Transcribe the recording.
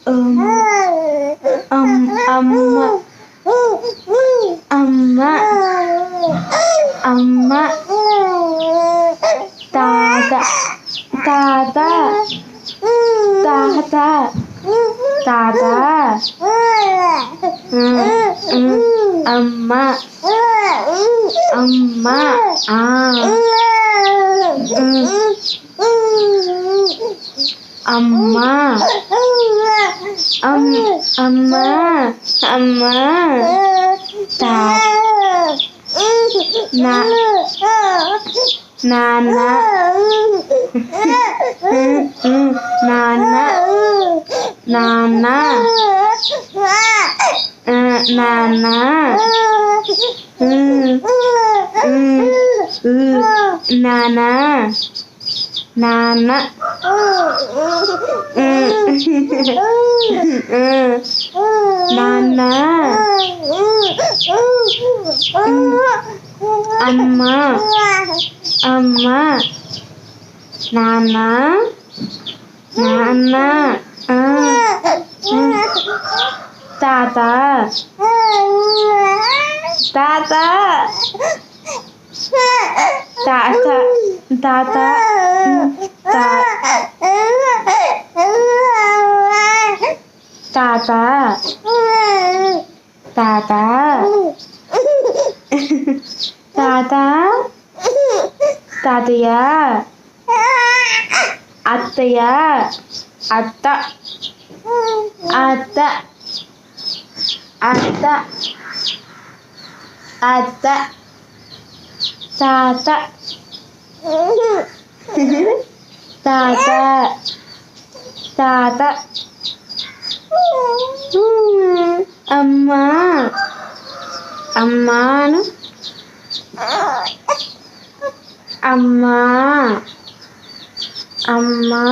అమ్మ అమ్మ అమ్మ తాత తాత తాత తాత అమ్మ అమ్మ అమ్మ అమ్మ అమ్మ నాన్న నాన్న నాన్న నాన్న నాన్న నాన్న నాన్న అమ్మ అమ్మ నాన్న నాన్న తాత తాత తాత తాత తాత తాత తాత తాతయ్య అత్తయ్య అత్త అత్త అత్త అత్త తాత తాత తాత అమ్మ అమ్మాను అమ్మా అమ్మా